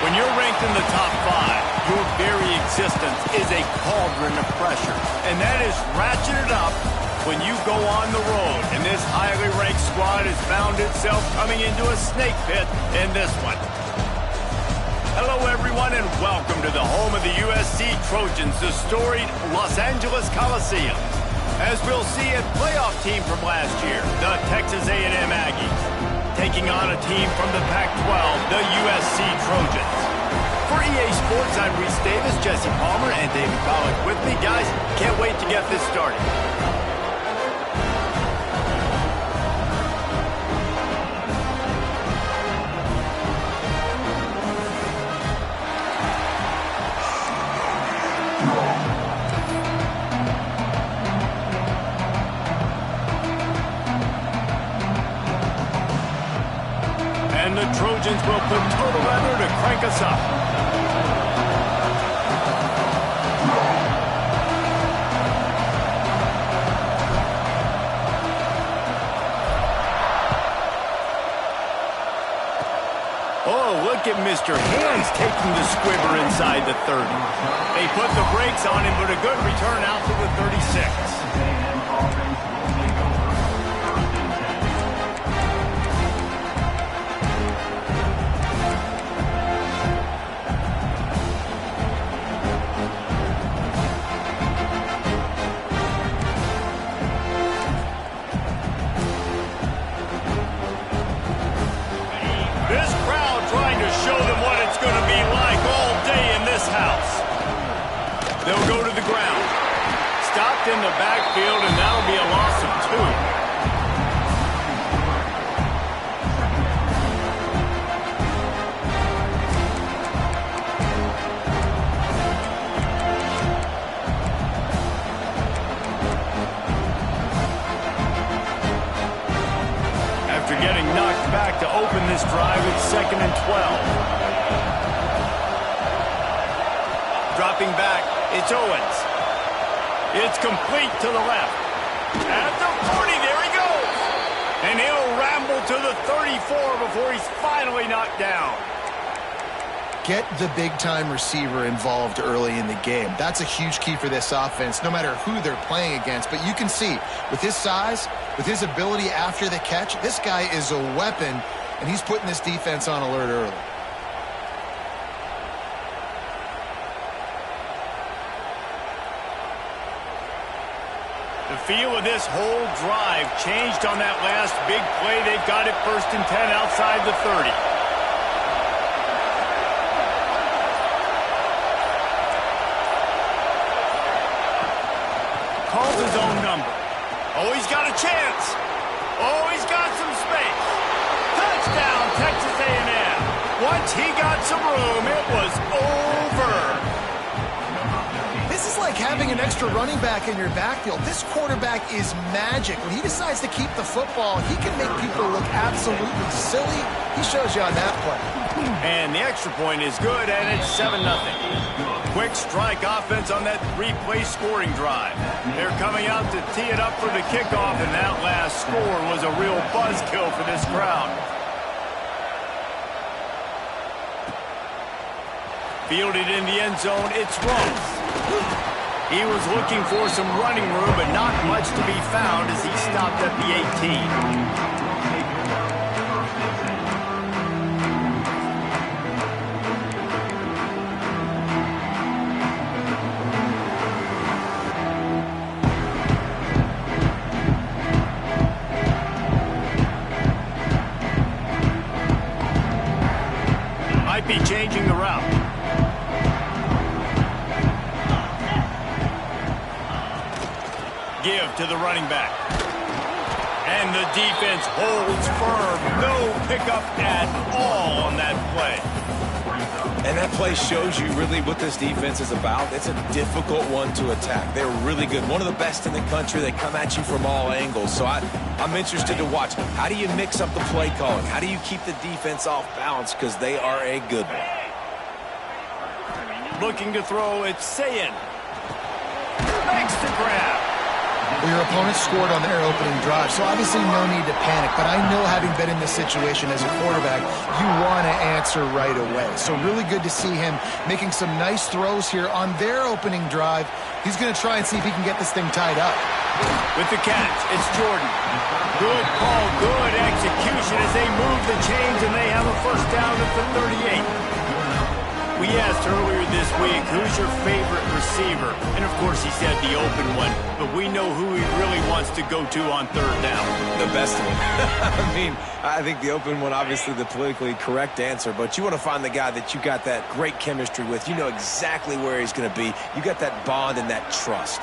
When you're ranked in the top 5, your very existence is a cauldron of pressure. And that is ratcheted up when you go on the road. And this highly ranked squad has found itself coming into a snake pit in this one. Hello, everyone, and welcome to the home of the USC Trojans, the storied Los Angeles Coliseum. As we'll see, a playoff team from last year, the Texas A&M Aggies, taking on a team from the Pac-12, the USC Trojans. For EA Sports, I'm Reese Davis, Jesse Palmer, and David Pollack with me. Guys, can't wait to get this started. And the Trojans will put total leather to crank us up. Oh, look at Mr. Hands taking the squibber inside the 30. They put the brakes on him, but a good return out to the 36. This crowd trying to show them what it's going to be like all day in this house. They'll go to the ground. Stopped in the backfield, and that'll be a loss of 2. After getting knocked back to open this drive, it's 2nd and 12. Dropping back, it's Owens. It's complete to the left. At the 40, there he goes. And he'll ramble to the 34 before he's finally knocked down. Get the big-time receiver involved early in the game. That's a huge key for this offense, no matter who they're playing against. But you can see, with his size, with his ability after the catch, this guy is a weapon, and he's putting this defense on alert early. The feel of this whole drive changed on that last big play. They've got it 1st and 10 outside the 30. Calls his own number. Oh, he's got a chance. Oh, he's got some space. Touchdown, Texas A&M. Once he got some room, it was over. This is like having an extra running back in your backfield. This quarterback is magic. When he decides to keep the football, he can make people look absolutely silly. He shows you on that play. And the extra point is good, and it's 7-0. Quick strike offense on that 3-play scoring drive. They're coming out to tee it up for the kickoff, and that last score was a real buzzkill for this crowd. Fielded in the end zone, it's Ross. He was looking for some running room, but not much to be found as he stopped at the 18. Might be changing the route. Give to the running back. And the defense holds firm. No pickup at all on that play. And that play shows you really what this defense is about. It's a difficult one to attack. They're really good. One of the best in the country. They come at you from all angles. So I'm interested to watch. How do you mix up the play calling? How do you keep the defense off balance? Because they are a good one. Looking to throw, it's Sayin. Makes the grab. Well, your opponent scored on their opening drive, so obviously no need to panic. But I know, having been in this situation as a quarterback, you want to answer right away. So really good to see him making some nice throws here on their opening drive. He's going to try and see if he can get this thing tied up. With the catch, it's Jordan. Good call, good execution as they move the chains, and they have a first down at the 38. We asked earlier this week, who's your favorite receiver? And, of course, he said the open one, but we know who he really wants to go to on third down. The best one. I mean, I think the open one, obviously the politically correct answer, but you want to find the guy that you got that great chemistry with. You know exactly where he's going to be. You got that bond and that trust.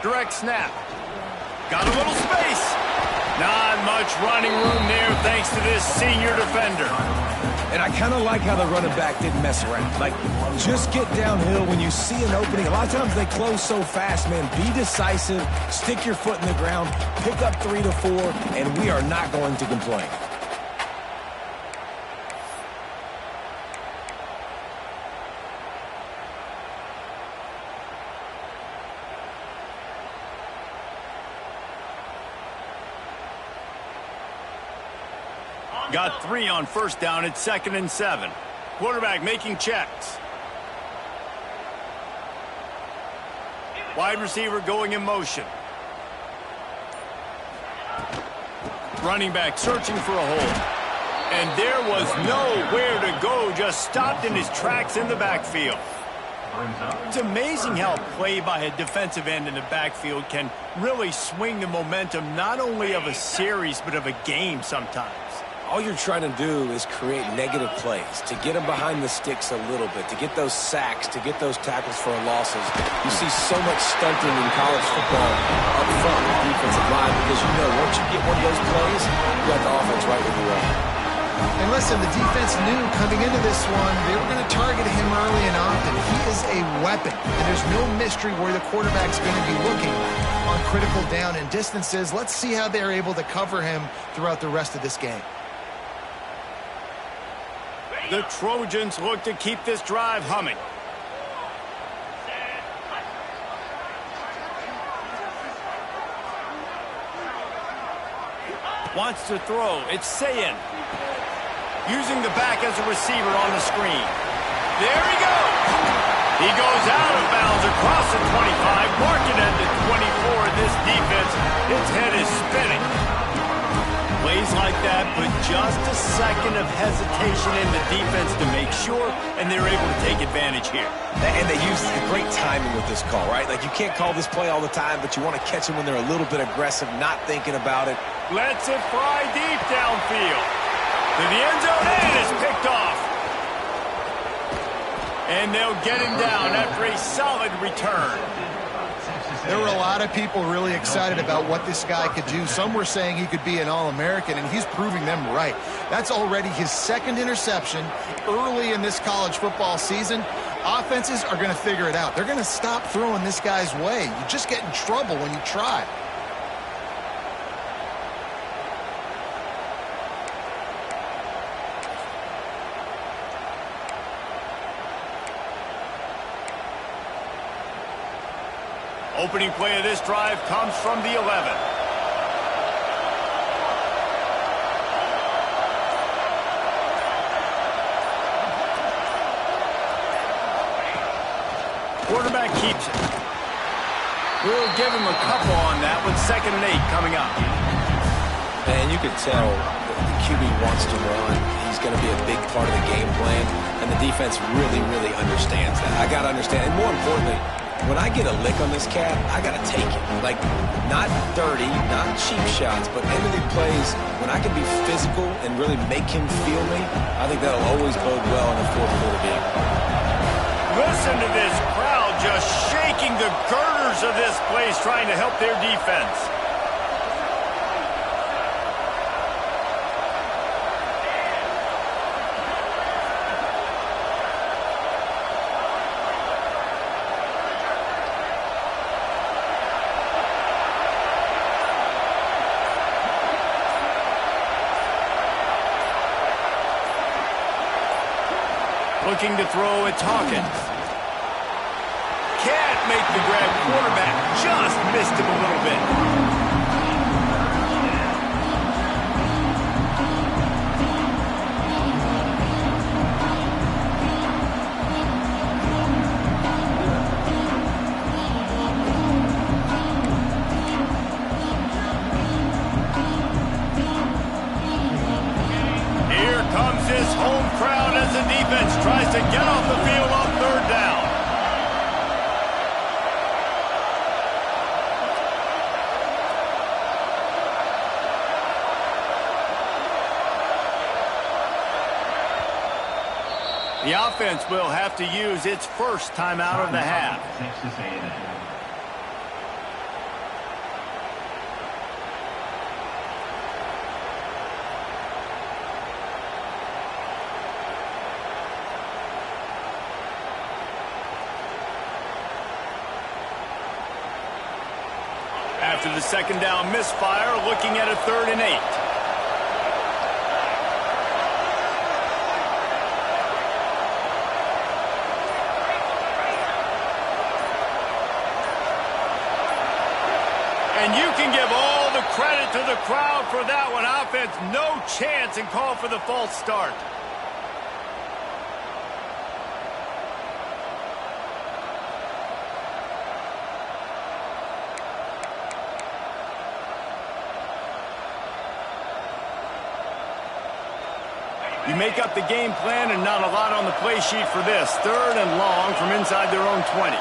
Direct snap. Got a little space. Not much running room there thanks to this senior defender. And I kind of like how the running back didn't mess around. Like, just get downhill when you see an opening. A lot of times they close so fast, man. Be decisive, stick your foot in the ground, pick up 3 to 4, and we are not going to complain. Got 3 on first down. It's 2nd and 7. Quarterback making checks. Wide receiver going in motion. Running back searching for a hole. And there was nowhere to go. Just stopped in his tracks in the backfield. It's amazing how play by a defensive end in the backfield can really swing the momentum not only of a series but of a game sometimes. All you're trying to do is create negative plays, to get them behind the sticks a little bit, to get those sacks, to get those tackles for losses. You see so much stunting in college football up front with the defensive line because you know once you get one of those plays, you got the offense right where you are. And listen, the defense knew coming into this one, they were going to target him early and often. He is a weapon, and there's no mystery where the quarterback's going to be looking on critical down and distances. Let's see how they're able to cover him throughout the rest of this game. The Trojans look to keep this drive humming. Wants to throw. It's Sayin. Using the back as a receiver on the screen. There he goes. He goes out of bounds across the 25, marking at the 24. This defense, its head is spinning. Plays like that, but just a second of hesitation in the defense to make sure, and they're able to take advantage here. And they use great timing with this call, right? Like, you can't call this play all the time, but you want to catch them when they're a little bit aggressive, not thinking about it. Lets it fly deep downfield. To the end zone, and it's picked off. And they'll get him down after a solid return. There were a lot of people really excited about what this guy could do. Some were saying he could be an All-American, and he's proving them right. That's already his 2nd interception early in this college football season. Offenses are going to figure it out. They're going to stop throwing this guy's way. You just get in trouble when you try. Opening play of this drive comes from the 11. Quarterback keeps it. We'll give him a couple on that with 2nd and 8 coming up. And you can tell the QB wants to run. He's going to be a big part of the game plan, and the defense really, really understands that. I got to understand, and more importantly, when I get a lick on this cat, I got to take it. Like, not dirty, not cheap shots, but end-of-the plays, when I can be physical and really make him feel me, I think that'll always bode well in a fourth-quarter game. Listen to this crowd just shaking the girders of this place, trying to help their defense. Looking to throw, it's Hawkins. make the grab. Quarterback just missed him a little bit. This home crowd as the defense tries to get off the field on third down. The offense will have to use its first timeout of the half. After the second down misfire, looking at a 3rd and 8. And you can give all the credit to the crowd for that one. Offense, no chance, and call for the false start. You make up the game plan and not a lot on the play sheet for this. 3rd and long from inside their own 20.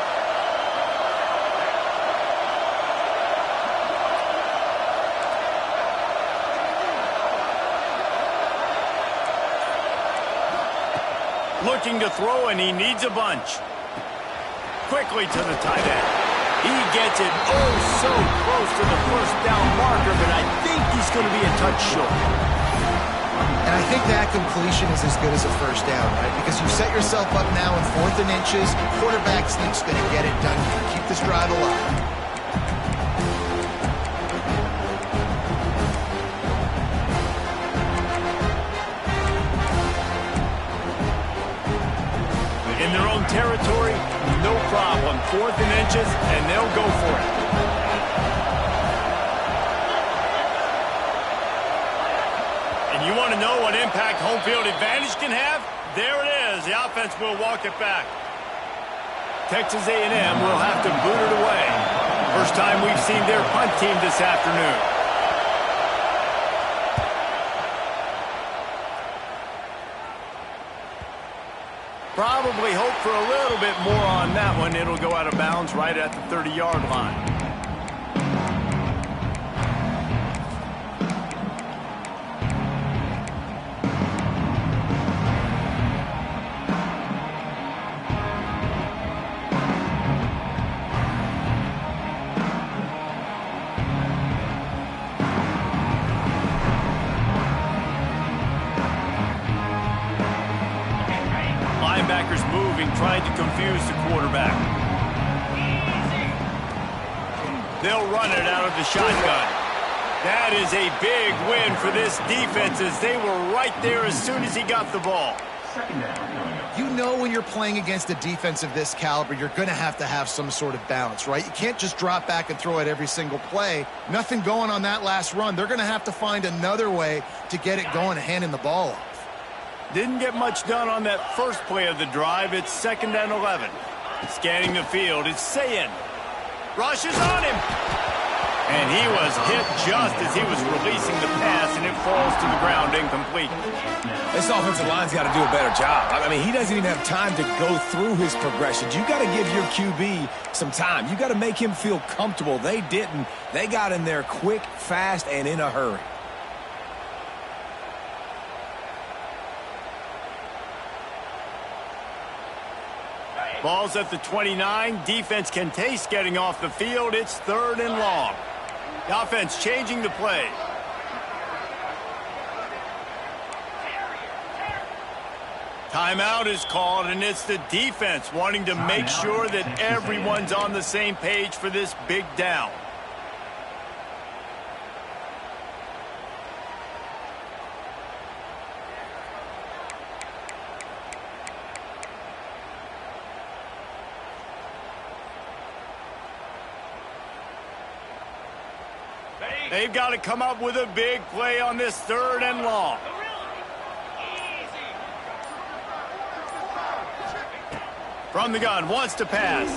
Looking to throw, and he needs a bunch. Quickly to the tight end. He gets it oh so close to the first down marker, but I think he's going to be a touch short. And I think that completion is as good as a first down, right? Because you set yourself up now in 4th and inches. Quarterback sneak's going to get it done. You can keep this drive alive. In their own territory, no problem. 4th and inches, and they'll go for it. You want to know what impact home field advantage can have? There it is. The offense will walk it back. Texas A&M will have to boot it away. First time we've seen their punt team this afternoon. Probably hope for a little bit more on that one. It'll go out of bounds right at the 30-yard line. Linebackers moving, trying to confuse the quarterback. They'll run it out of the shotgun. That is a big win for this defense as they were right there as soon as he got the ball. You know when you're playing against a defense of this caliber, you're going to have some sort of balance, right? You can't just drop back and throw it every single play. Nothing going on that last run. They're going to have to find another way to get it going and handing the ball off. Didn't get much done on that first play of the drive. It's 2nd and 11. Scanning the field, it's Sayin. Rushes on him. And he was hit just as he was releasing the pass, and it falls to the ground incomplete. This offensive line's got to do a better job. I mean, he doesn't even have time to go through his progressions. You got to give your QB some time. You got to make him feel comfortable. They didn't. They got in there quick, fast, and in a hurry. Ball's at the 29. Defense can taste getting off the field. It's 3rd and long. The offense changing the play. Timeout is called, and it's the defense wanting to make sure that everyone's on the same page for this big down. They've got to come up with a big play on this 3rd and long. From the gun, wants to pass.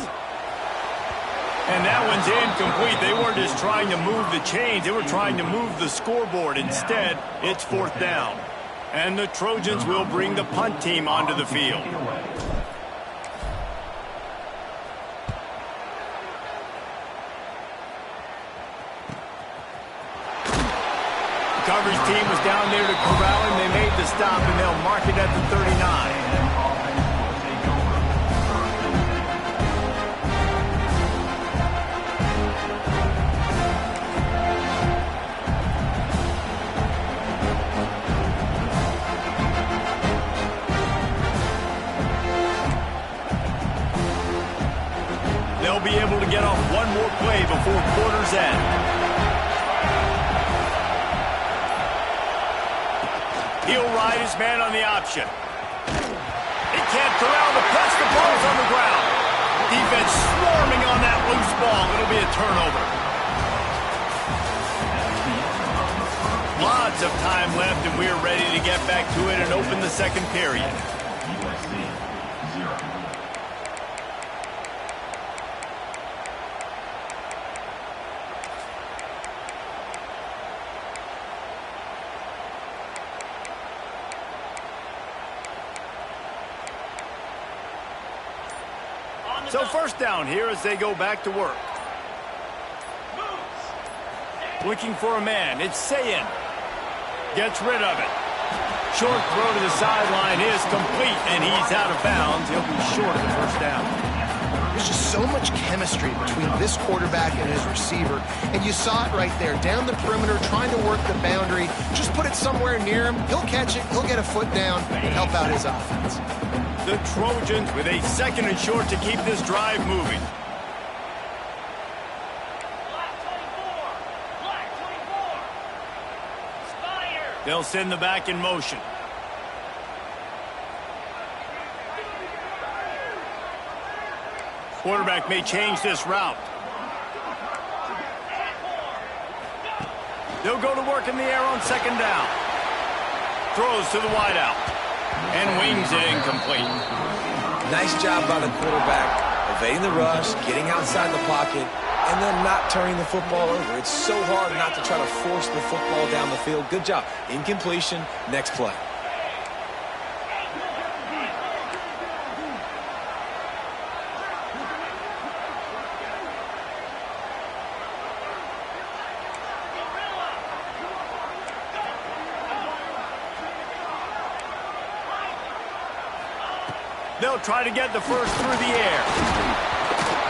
And that one's incomplete. They weren't just trying to move the chains. They were trying to move the scoreboard. Instead, it's 4th down. And the Trojans will bring the punt team onto the field. Coverage team was down there to corral him. They made the stop, and they'll mark it at the 39. They'll be able to get off one more play before quarter's end. He'll ride his man on the option. He can't corral the press. The ball's on the ground. Defense swarming on that loose ball. It'll be a turnover. Lots of time left, and we're ready to get back to it and open the 2nd period. So 1st down here as they go back to work. Looking for a man. It's Sayin. Gets rid of it. Short throw to the sideline is complete, and he's out of bounds. He'll be short of the 1st down. There's just so much chemistry between this quarterback and his receiver, and you saw it right there. Down the perimeter, trying to work the boundary. Just put it somewhere near him. He'll catch it. He'll get a foot down and help out his offense. The Trojans with a 2nd and short to keep this drive moving. They'll send the back in motion. Quarterback may change this route. They'll go to work in the air on 2nd down. Throws to the wideout. And wings it incomplete. Nice job by the quarterback, evading the rush, getting outside the pocket, and then not turning the football over. It's so hard not to try to force the football down the field. Good job. Incompletion, next play. They'll try to get the 1st through the air.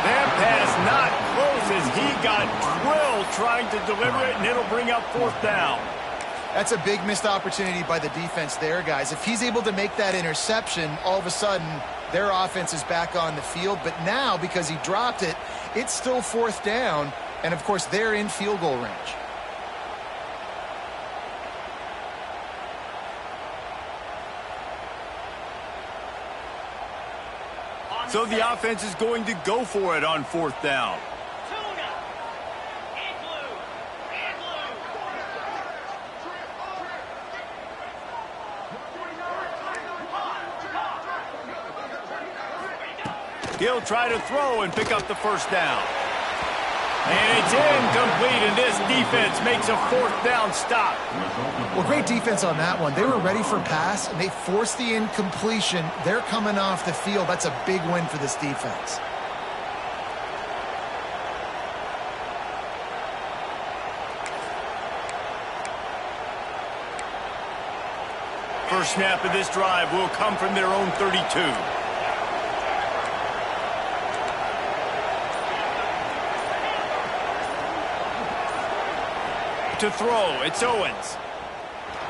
That pass not close as he got drilled trying to deliver it, and it'll bring up 4th down. That's a big missed opportunity by the defense there, guys. If he's able to make that interception, all of a sudden their offense is back on the field. But now, because he dropped it, it's still 4th down, and of course they're in field goal range. So the offense is going to go for it on 4th down. He'll try to throw and pick up the 1st down. And it's incomplete, and this defense makes a 4th down stop. Well, great defense on that one. They were ready for pass, and they forced the incompletion. They're coming off the field. That's a big win for this defense. First snap of this drive will come from their own 32. To throw, it's Owens.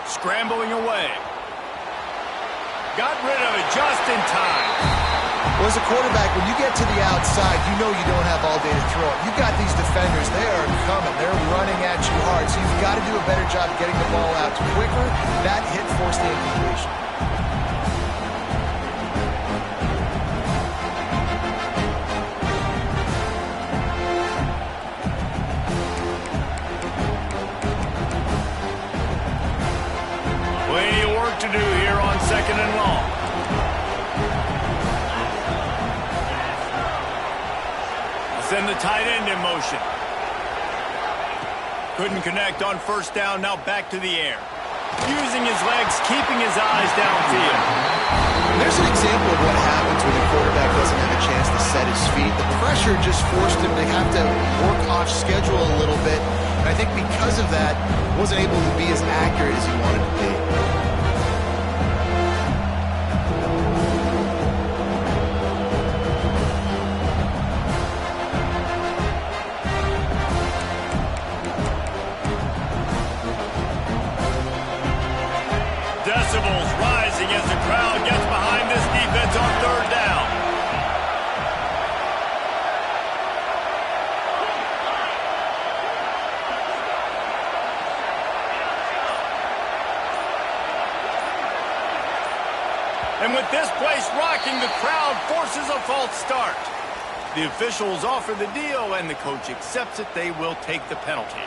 Scrambling away. Got rid of it just in time. Well, as a quarterback, when you get to the outside, you know you don't have all day to throw it. You've got these defenders. They are coming. They're running at you hard. So you've got to do a better job getting the ball out quicker. That hit forced the incompletion. second and long. Send the tight end in motion. Couldn't connect on first down, now back to the air. Using his legs, keeping his eyes downfield. There's an example of what happens when the quarterback doesn't have a chance to set his feet. The pressure just forced him to have to work off schedule a little bit. And I think because of that, wasn't able to be as accurate as he wanted to be. Decibels rising as the crowd gets behind this defense on third down. And with this place rocking, the crowd forces a false start. The officials offer the deal, and the coach accepts it. They will take the penalty.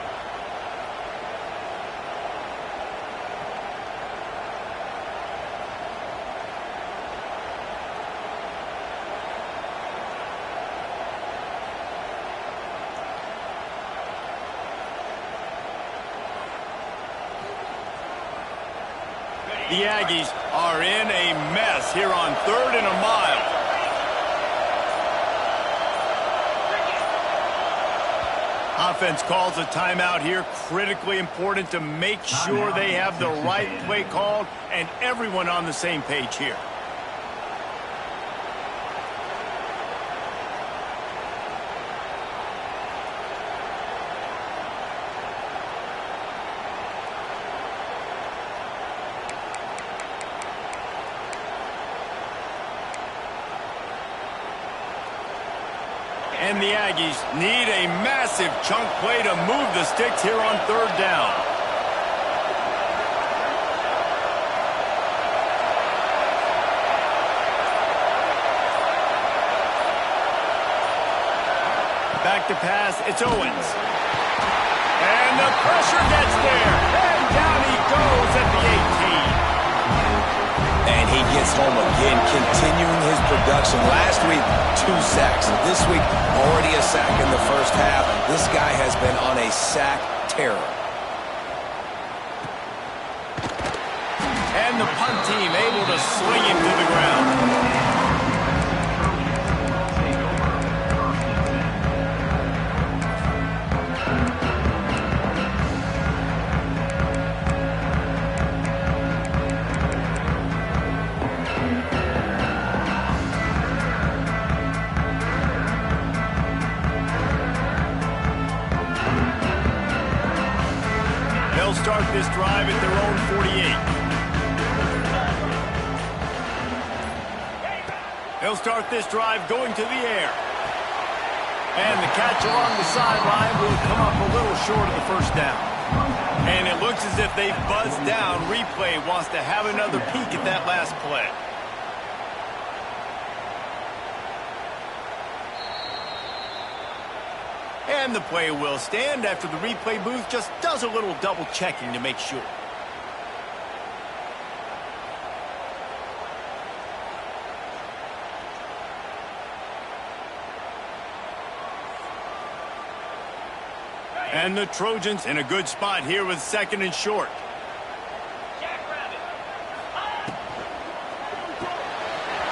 The Aggies are in a mess here on 3rd and a mile. Offense calls a timeout here. Critically important to make sure they have the right play called and everyone on the same page here. And the Aggies need a massive chunk play to move the sticks here on 3rd down. Back to pass, it's Owens. And the pressure gets there. And down he goes at the 18. And he gets home again, continuing his production. Last week, 2 sacks. This week, already a sack in the first half. This guy has been on a sack terror. And the punt team able to swing him to the ground. They'll start this drive at their own 48. They'll start this drive going to the air. And the catch along the sideline will come up a little short of the first down. And it looks as if they've buzzed down. Replay wants to have another peek at that last play. And the play will stand after the replay booth just does a little double checking to make sure. And the Trojans in a good spot here with 2nd and short.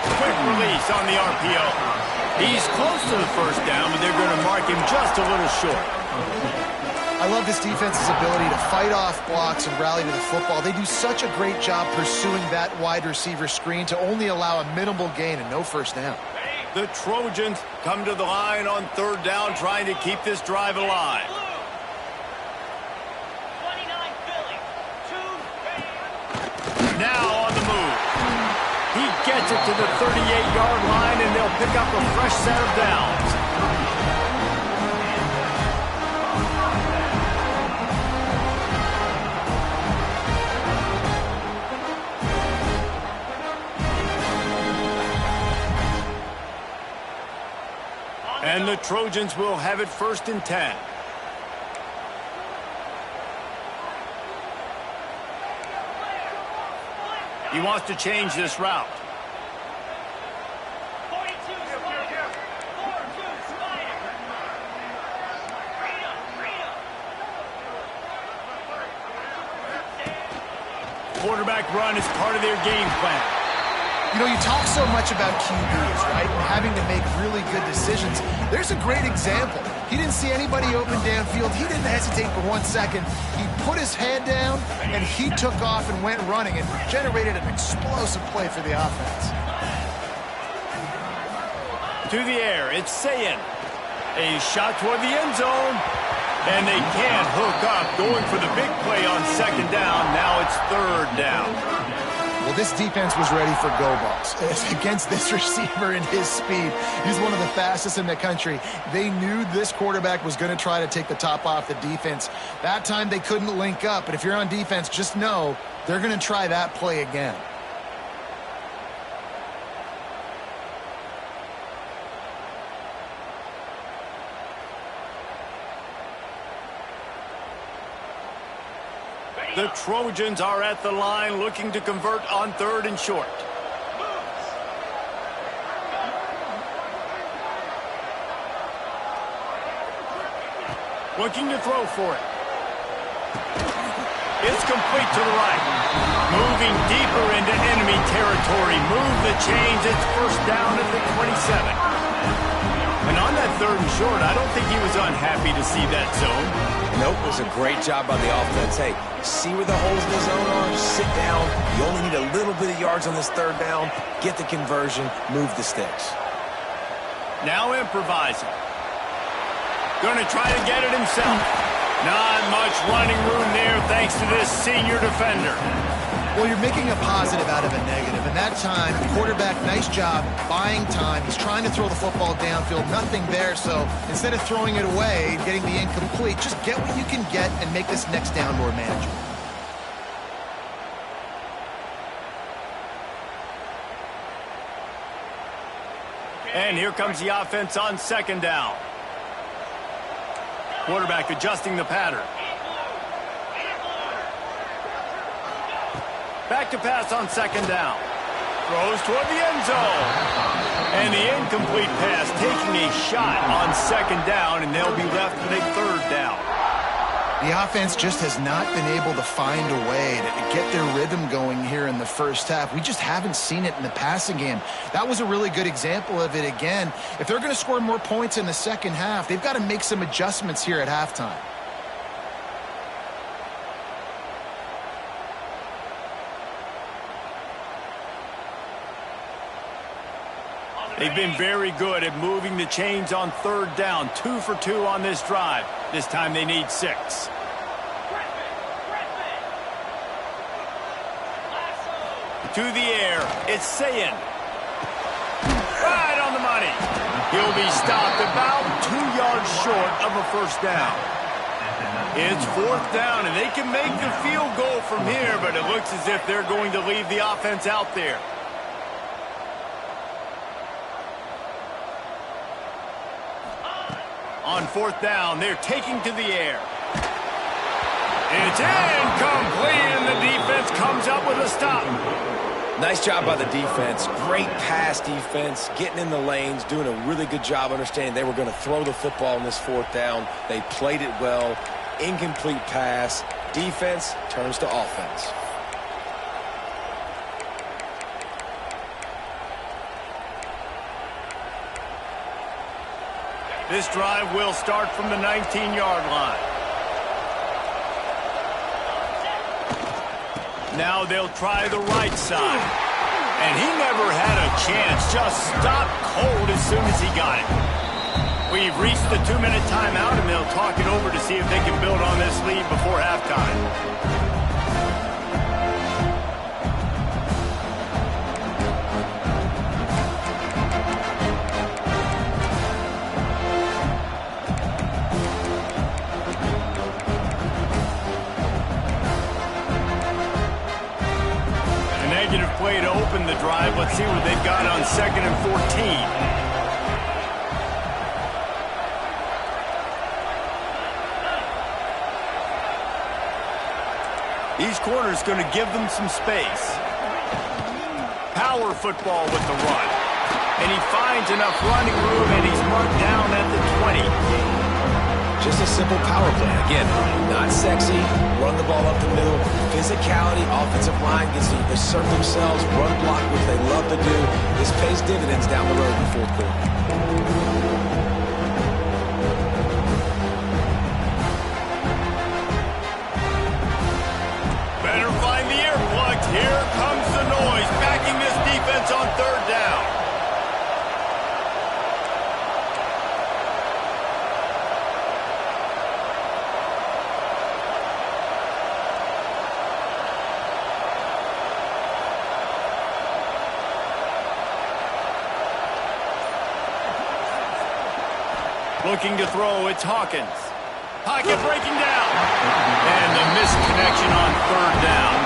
Quick release on the RPO. He's close to the first down, but they're going to mark him just a little short. I love this defense's ability to fight off blocks and rally to the football. They do such a great job pursuing that wide receiver screen to only allow a minimal gain and no first down. The Trojans come to the line on 3rd down, trying to keep this drive alive. Now on the move. He gets it to the 38-yard line, and they'll pick up a fresh set of downs. And the Trojans will have it 1st and 10. He wants to change this route. Quarterback run is part of their game plan. You know, you talk so much about QBs, right, and having to make really good decisions. There's a great example. He didn't see anybody open downfield. He didn't hesitate for 1 second. He put his head down, and he took off and went running and generated an explosive play for the offense. To the air, it's Sayin. A shot toward the end zone. And they can't hook up, going for the big play on second down. Now it's third down. Well, this defense was ready for go balls. Against this receiver and his speed, he's one of the fastest in the country. They knew this quarterback was going to try to take the top off the defense. That time they couldn't link up, but if you're on defense, just know they're going to try that play again. The Trojans are at the line looking to convert on third and short. Looking to throw for it. It's complete to the right. Moving deeper into enemy territory. Move the chains. It's first down at the 27. And on that third and short, I don't think he was unhappy to see that zone. Nope, it was a great job by the offense. Hey, see where the holes in the zone are? Sit down. You only need a little bit of yards on this third down. Get the conversion. Move the sticks. Now improvising. Going to try to get it himself. Not much running room there thanks to this senior defender. Well, you're making a positive out of a negative. And that time, the quarterback, nice job, buying time. He's trying to throw the football downfield. Nothing there, so instead of throwing it away, getting the incomplete, just get what you can get and make this next down more manageable. And here comes the offense on second down. Quarterback adjusting the pattern. Back to pass on second down. Throws toward the end zone. And the incomplete pass taking a shot on second down, and they'll be left with a third down. The offense just has not been able to find a way to get their rhythm going here in the first half. We just haven't seen it in the passing game. That was a really good example of it again. If they're going to score more points in the second half, they've got to make some adjustments here at halftime. They've been very good at moving the chains on third down. 2 for 2 on this drive. This time they need 6. To the air, it's Sayin. Right on the money. He'll be stopped about 2 yards short of a first down. It's fourth down, and they can make the field goal from here, but it looks as if they're going to leave the offense out there. On fourth down, they're taking to the air. It's incomplete, and the defense comes up with a stop. Nice job by the defense. Great pass defense, getting in the lanes, doing a really good job understanding they were going to throw the football in this fourth down. They played it well. Incomplete pass. Defense turns to offense. This drive will start from the 19-yard line. Now they'll try the right side. And he never had a chance. Just stopped cold as soon as he got it. We've reached the 2-minute timeout, and they'll talk it over to see if they can build on this lead before halftime. Play to open the drive. Let's see what they've got on 2nd and 14. These corners going to give them some space. Power football with the run. And he finds enough running room, and he's marked down at the 20. Just a simple power play. Again, not sexy, run the ball up the middle. Physicality, offensive line gets to assert themselves, run block, which they love to do. This pays dividends down the road in the fourth quarter. Better find the ear plugs. Here comes the noise, backing this defense on third down. Looking to throw, it's Hawkins. Pocket breaking down. And the missed connection on third down.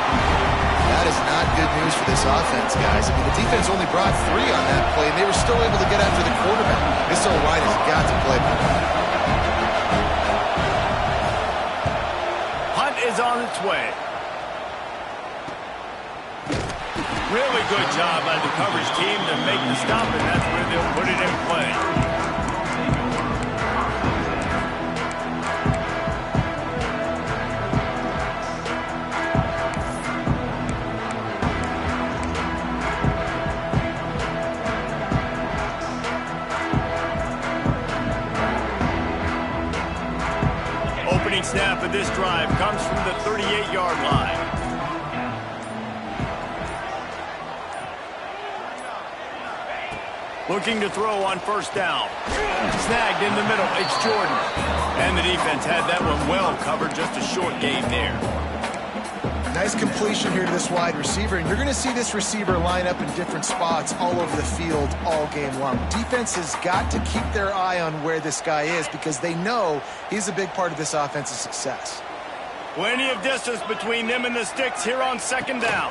That is not good news for this offense, guys. I mean, the defense only brought 3 on that play, and they were still able to get after the quarterback. This O-line has got to play better. Hunt is on its way. Really good job by the coverage team to make the stop, and that's where they'll put it in play. Snap of this drive comes from the 38-yard line. Looking to throw on first down. Snagged in the middle. It's Jordan. And the defense had that one well covered. Just a short gain there. Nice completion here to this wide receiver, and you're going to see this receiver line up in different spots all over the field all game long. Defense has got to keep their eye on where this guy is because they know he's a big part of this offense's success. Plenty of distance between them and the sticks here on second down.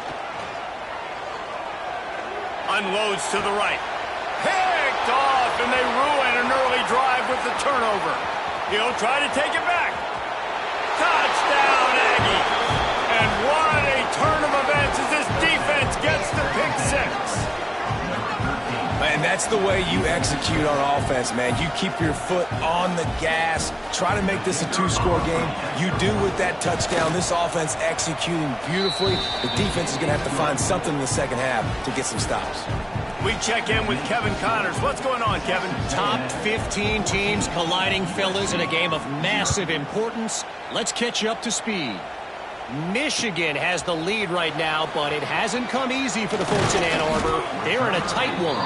Unloads to the right. Picked off, and they ruin an early drive with the turnover. He'll try to take it back. Touchdown, Aggie. And what a turn of events as this defense gets the pick 6. Man, that's the way you execute on offense, man. You keep your foot on the gas. Try to make this a 2-score game. You do with that touchdown. This offense executing beautifully. The defense is going to have to find something in the second half to get some stops. We check in with Kevin Connors. What's going on, Kevin? Top 15 teams colliding, fellas, in a game of massive importance. Let's catch you up to speed. Michigan has the lead right now, but it hasn't come easy for the folks in Ann Arbor. They're in a tight one.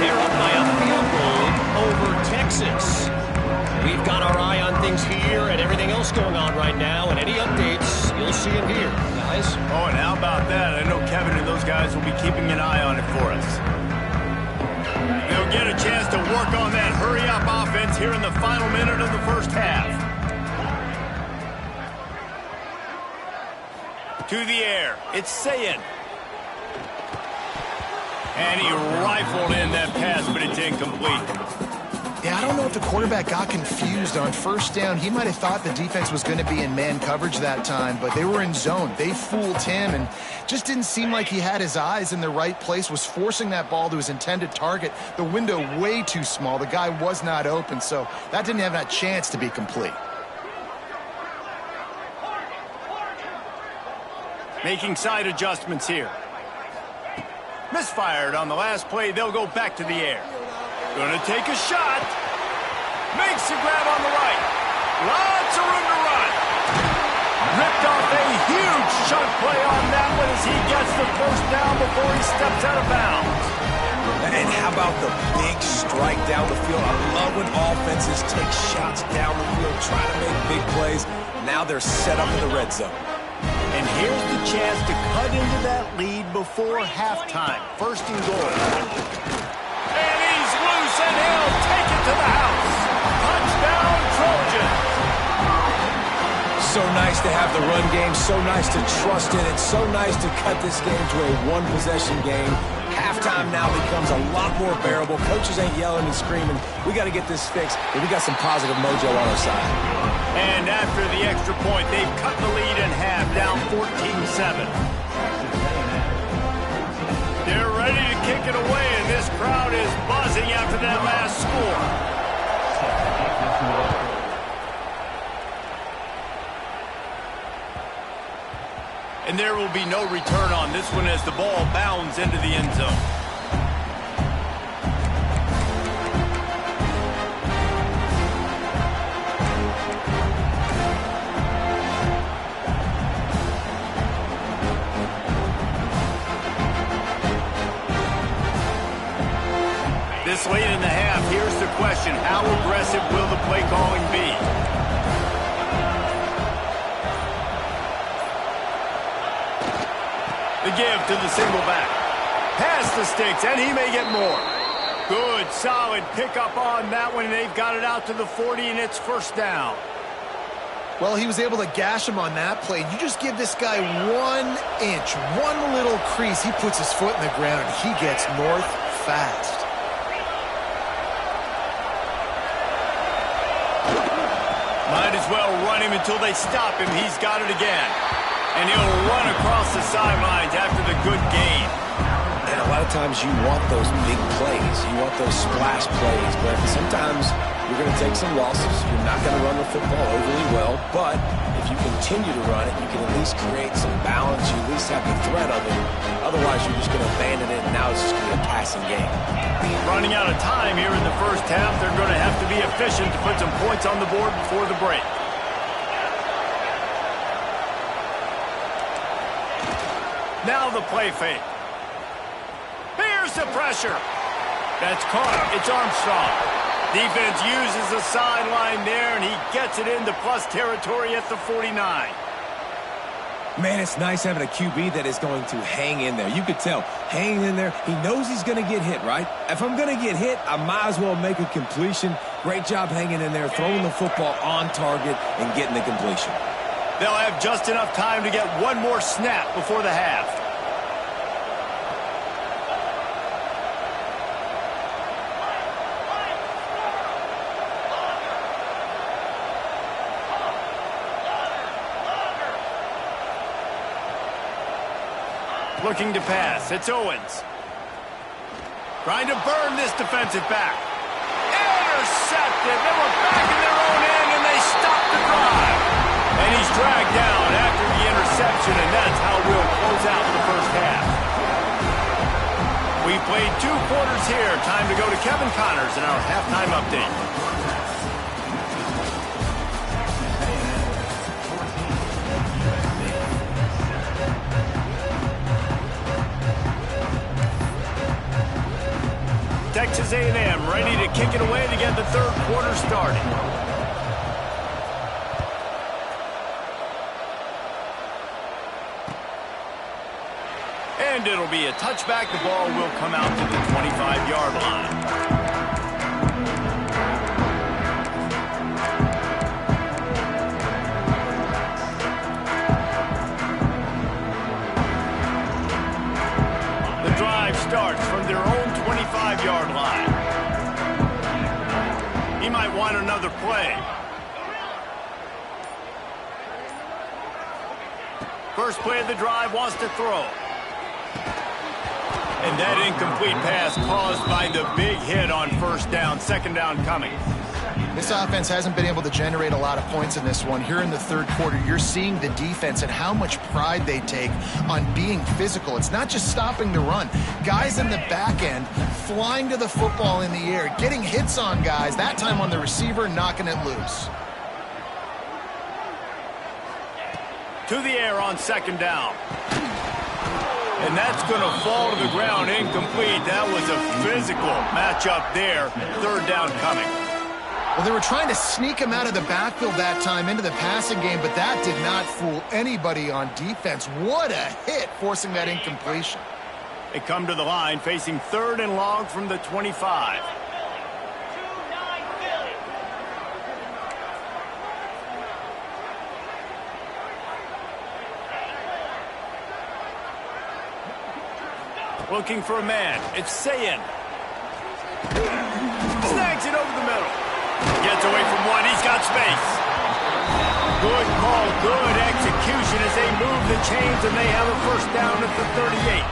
They're up by a field goal over Texas. We've got our eye on things here and everything else going on right now, and any updates, you'll see them here, guys. Oh, and how about that? I know Kevin and those guys will be keeping an eye on it for us. They'll get a chance to work on that hurry-up offense here in the final minute of the first half. To the air, it's Sayin. And he rifled in that pass, but it's incomplete. Yeah, I don't know if the quarterback got confused on first down. He might have thought the defense was going to be in man coverage that time, but they were in zone. They fooled him and just didn't seem like he had his eyes in the right place, was forcing that ball to his intended target. The window way too small. The guy was not open, so that didn't have that chance to be complete. Making side adjustments here. Misfired on the last play. They'll go back to the air. Gonna take a shot. Makes the grab on the right. Lots of room to run. Ripped off a huge chunk play on that one as he gets the first down before he steps out of bounds. And how about the big strike down the field? I love when offenses take shots down the field, trying to make big plays. Now they're set up in the red zone. And here's the chance to cut into that lead before halftime. First and goal. And he's loose, and he'll take it to the house. Touchdown, Trojans. So nice to have the run game, so nice to trust in it, so nice to cut this game to a one-possession game. Halftime now becomes a lot more bearable. Coaches ain't yelling and screaming. We got to get this fixed, and we got some positive mojo on our side. And after the extra point, they've cut the lead in half, down 14-7. They're ready to kick it away, and this crowd is buzzing after that last score. And there will be no return on this one as the ball bounds into the end zone. This late in the half, here's the question. How aggressive will the play calling be? The give to the single back. Past the sticks, and he may get more. Good, solid pickup on that one, and they've got it out to the 40, and it's first down. Well, he was able to gash him on that play. You just give this guy 1 inch, one little crease. He puts his foot in the ground, and he gets north fast. Might as well run him until they stop him. He's got it again. And he'll run across the sidelines after the good gain. And a lot of times you want those big plays. You want those splash plays. But sometimes you're going to take some losses. You're not going to run the football overly well. But if you continue to run it, you can at least create some balance. You at least have the threat of it. Otherwise, you're just going to abandon it, and now it's just going to be a passing game. Running out of time here in the first half. They're going to have to be efficient to put some points on the board before the break. Now the play fake. Here's the pressure. That's caught. It's Armstrong. Defense uses the sideline there, and he gets it into plus territory at the 49. Man, it's nice having a QB that is going to hang in there. You could tell, hanging in there, he knows he's going to get hit, right? If I'm going to get hit, I might as well make a completion. Great job hanging in there, throwing the football on target and getting the completion. They'll have just enough time to get one more snap before the half. Looking to pass. It's Owens. Trying to burn this defensive back. Intercepted. They were back in their own end, and they stopped the drive. And he's dragged down after the interception, and that's how we'll close out the first half. We played 2 quarters here. Time to go to Kevin Connors in our halftime update. Texas A&M ready to kick it away to get the third quarter started. And it'll be a touchback. The ball will come out to the 25-yard line. The drive starts from their own 25-yard line. He might want another play. First play of the drive, wants to throw. And that incomplete pass caused by the big hit on first down. Second down coming. This offense hasn't been able to generate a lot of points in this one. Here in the third quarter, you're seeing the defense and how much pride they take on being physical. It's not just stopping the run. Guys in the back end flying to the football in the air, getting hits on guys, that time on the receiver, knocking it loose. To the air on second down. And that's going to fall to the ground incomplete. That was a physical matchup there. Third down coming. Well, they were trying to sneak him out of the backfield that time into the passing game, but that did not fool anybody on defense. What a hit, forcing that incompletion. They come to the line, facing third and long from the 25. Looking for a man. It's Sayin. Snags it over the middle. Gets away from one. He's got space. Good call. Good execution as they move the chains, and they have a first down at the 38.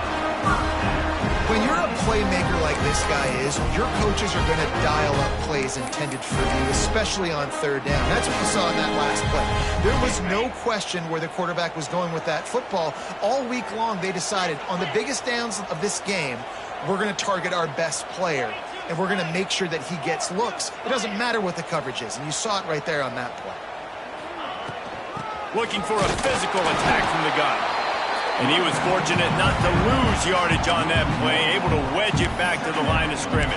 When you're a playmaker like this guy is, your coaches are going to dial up plays intended for you, especially on third down. That's what you saw in that last play. There was no question where the quarterback was going with that football. All week long, they decided on the biggest downs of this game, we're going to target our best player, and we're going to make sure that he gets looks. It doesn't matter what the coverage is, and you saw it right there on that play. Looking for a physical attack from the gun. And he was fortunate not to lose yardage on that play, able to wedge it back to the line of scrimmage.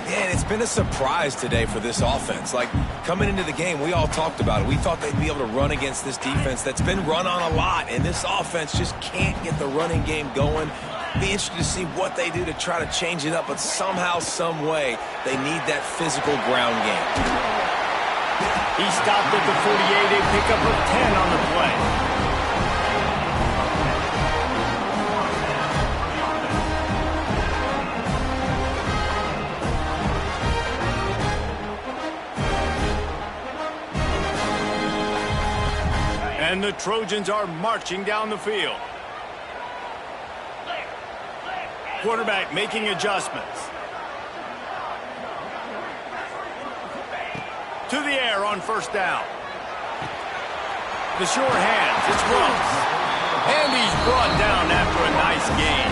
Man, it's been a surprise today for this offense. Like, coming into the game, we all talked about it. We thought they'd be able to run against this defense that's been run on a lot, and this offense just can't get the running game going. Be interested to see what they do to try to change it up, but somehow, some way, they need that physical ground game. He stopped at the 48, a pickup of 10 on the play. And the Trojans are marching down the field. Quarterback making adjustments. To the air on first down. The sure hands, it's Ross. And he's brought down after a nice gain.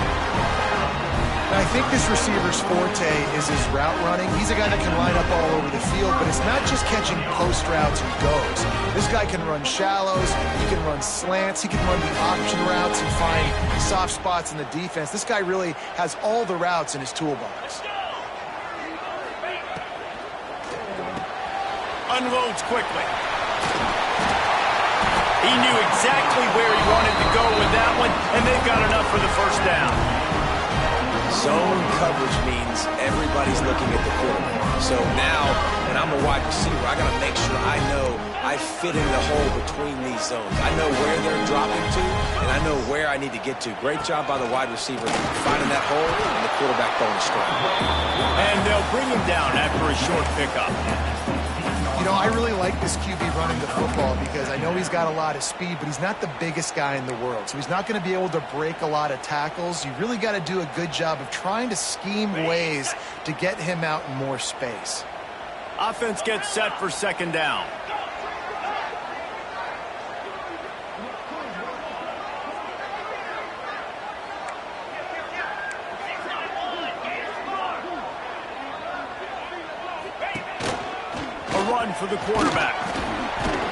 I think this receiver's forte is his route running. He's a guy that can line up all over the field, but it's not just catching post routes and goes. This guy can run shallows, he can run slants, he can run the option routes and find soft spots in the defense. This guy really has all the routes in his toolbox. Unloads quickly. He knew exactly where he wanted to go with that one, and they've got enough for the first down. Zone coverage means everybody's looking at the quarterback. So now, when I'm a wide receiver, I got to make sure I know I fit in the hole between these zones. I know where they're dropping to, and I know where I need to get to. Great job by the wide receiver finding that hole, and the quarterback throwing a strike. And they'll bring him down after a short pickup. You know, I really like this QB running the football because I know he's got a lot of speed, but he's not the biggest guy in the world. So he's not going to be able to break a lot of tackles. You really got to do a good job of trying to scheme ways to get him out in more space. Offense gets set for second down. For the quarterback.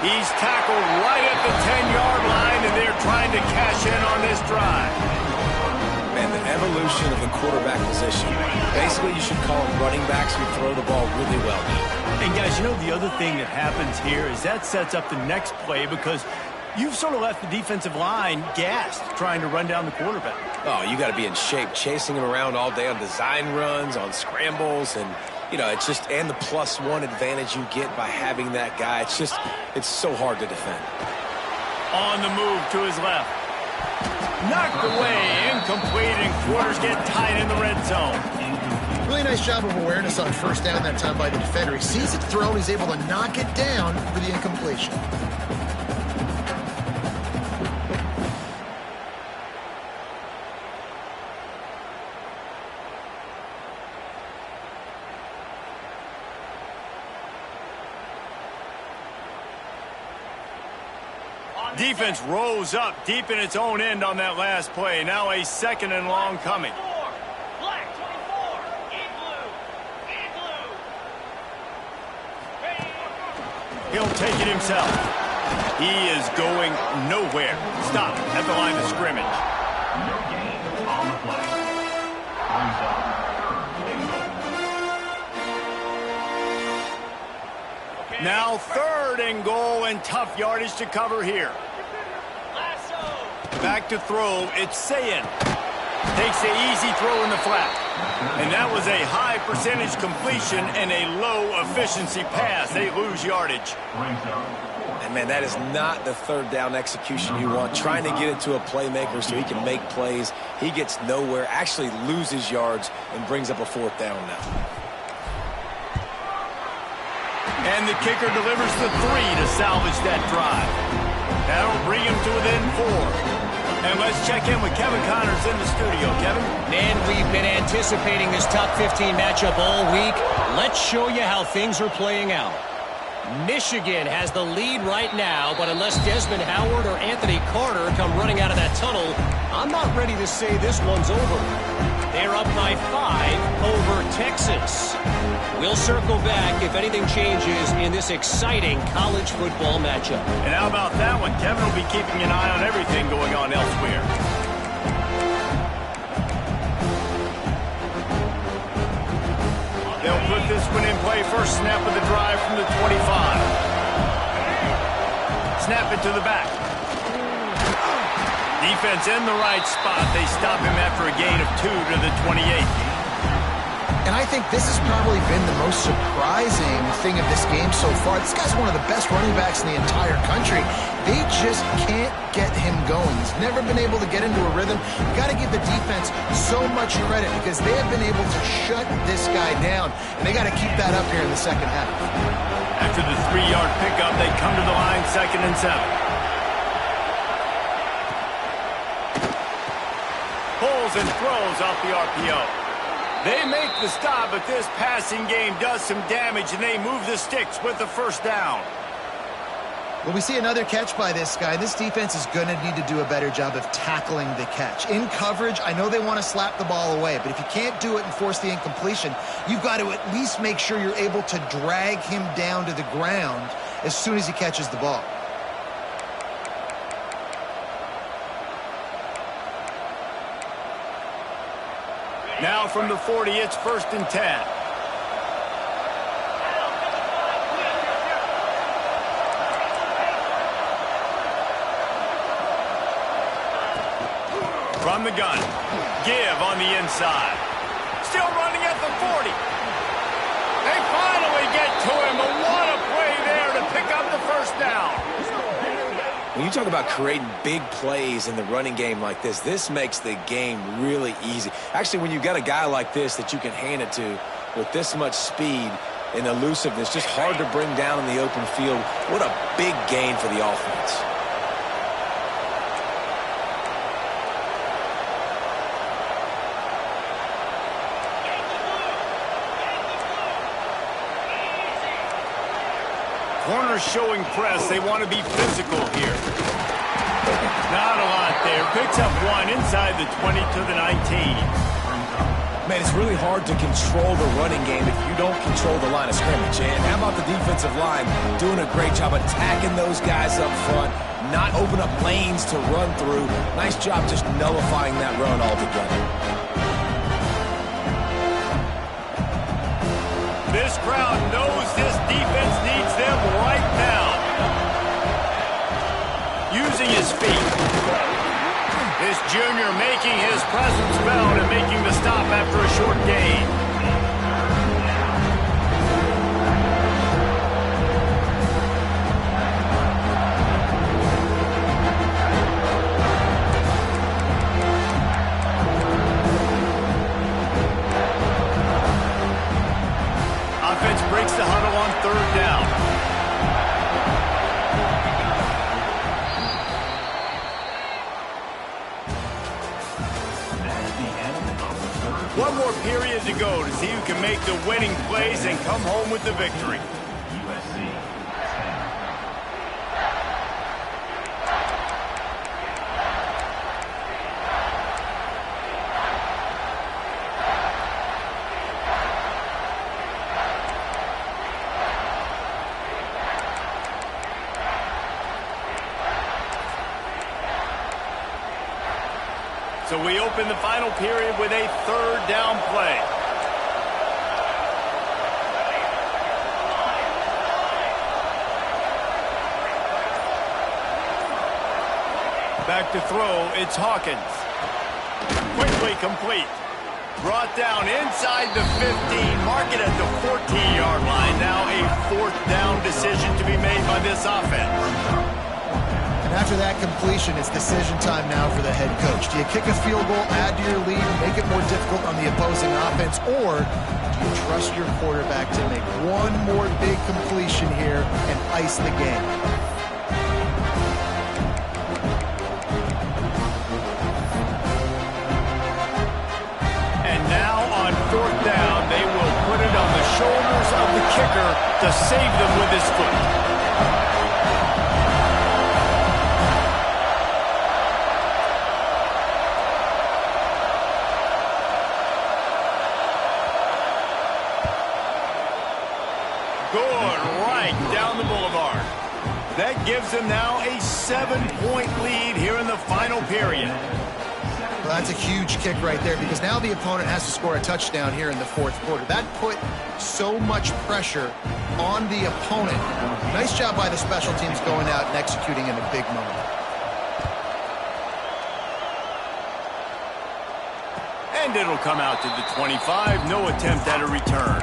He's tackled right at the 10-yard line, and they're trying to cash in on this drive. Man, the evolution of the quarterback position. Basically, you should call them running backs who throw the ball really well now. And guys, you know the other thing that happens here is that sets up the next play because you've sort of left the defensive line gassed trying to run down the quarterback. Oh, you got to be in shape, chasing him around all day on design runs, on scrambles, and you know, it's just, and the +1 advantage you get by having that guy. It's so hard to defend. On the move to his left. Knocked away, incomplete, and quarters get tied in the red zone. Really nice job of awareness on first down that time by the defender. He sees it thrown, he's able to knock it down for the incompletion. Defense rose up deep in its own end on that last play. Now a second and long coming. Black 24, in blue. He'll take it himself. He is going nowhere. Stop at the line of scrimmage. No gain on the play. Brings up. Now third and goal and tough yardage to cover here. Back to throw, it's Sayin. Takes the easy throw in the flat. And that was a high percentage completion and a low efficiency pass. They lose yardage. And man, that is not the third down execution you want. Trying to get it to a playmaker so he can make plays. He gets nowhere, actually loses yards, and brings up a fourth down now. And the kicker delivers the 3 to salvage that drive. That'll bring him to within 4. And let's check in with Kevin Connors in the studio. Kevin? Man, we've been anticipating this top 15 matchup all week. Let's show you how things are playing out. Michigan has the lead right now, but unless Desmond Howard or Anthony Carter come running out of that tunnel, I'm not ready to say this one's over. They're up by 5 over Texas. We'll circle back if anything changes in this exciting college football matchup. And how about that one? Kevin will be keeping an eye on everything going on elsewhere. They'll put this one in play. First snap of the drive from the 25. Snap it to the back. Defense in the right spot. They stop him after a gain of 2 to the 28. And I think this has probably been the most surprising thing of this game so far. This guy's one of the best running backs in the entire country. They just can't get him going. He's never been able to get into a rhythm. You got to give the defense so much credit because they have been able to shut this guy down. And they got to keep that up here in the second half. After the 3-yard pickup, they come to the line, 2nd and 7. Pulls and throws off the RPO. They make the stop, but this passing game does some damage, and they move the sticks with the first down. Well, we see another catch by this guy. This defense is going to need to do a better job of tackling the catch. In coverage, I know they want to slap the ball away, but if you can't do it and force the incompletion, you've got to at least make sure you're able to drag him down to the ground as soon as he catches the ball. Now from the 40, it's 1st and 10. From the gun. Give on the inside. Still running at the 40. They finally get to him. But what a play there to pick up the first down. When you talk about creating big plays in the running game like this makes the game really easy. Actually, when you've got a guy like this that you can hand it to with this much speed and elusiveness, just hard to bring down in the open field. What a big gain for the offense. Corners showing press. They want to be physical here. Not a lot there. Picks up 1 inside the 20 to the 19. Man, it's really hard to control the running game if you don't control the line of scrimmage. And how about the defensive line doing a great job attacking those guys up front, not open up lanes to run through. Nice job just nullifying that run altogether. This crowd knows this defense needs them right now. Using his feet. This junior making his presence felt and making the stop after a short gain. Offense breaks the huddle on 3rd down. One more period to go to see who can make the winning plays and come home with the victory. USC. So we open the final period with a 3rd down play. Back to throw, it's Hawkins. Quickly complete. Brought down inside the 15, mark it at the 14-yard line. Now a 4th down decision to be made by this offense. And after that completion, it's decision time now for the head coach. Do you kick a field goal, add to your lead, make it more difficult on the opposing offense, or do you trust your quarterback to make one more big completion here and ice the game? to save them with his foot. Good, right down the boulevard. That gives them now a 7-point lead here in the final period. Well, that's a huge kick right there because now the opponent has to score a touchdown here in the fourth quarter. That put so much pressure on the opponent. Nice job by the special teams going out and executing in a big moment. And it'll come out to the 25. No attempt at a return.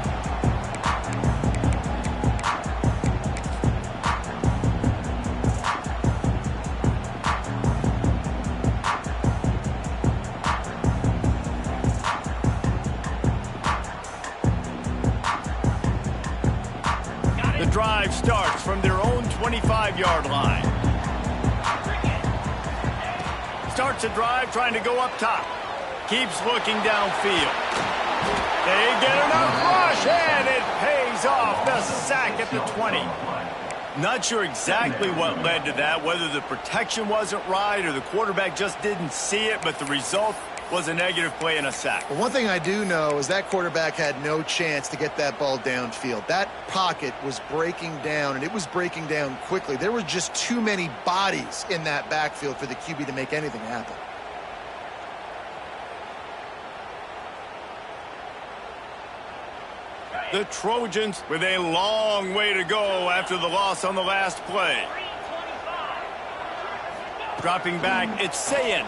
The drive starts from their own 25-yard line. Starts a drive trying to go up top. Keeps looking downfield. They get enough rush, and it pays off. The sack at the 20. Not sure exactly what led to that, whether the protection wasn't right or the quarterback just didn't see it, but the result was a negative play and a sack. But one thing I do know is that quarterback had no chance to get that ball downfield. That pocket was breaking down, and it was breaking down quickly. There were just too many bodies in that backfield for the QB to make anything happen. The Trojans with a long way to go after the loss on the last play. Dropping back, it's Sayin.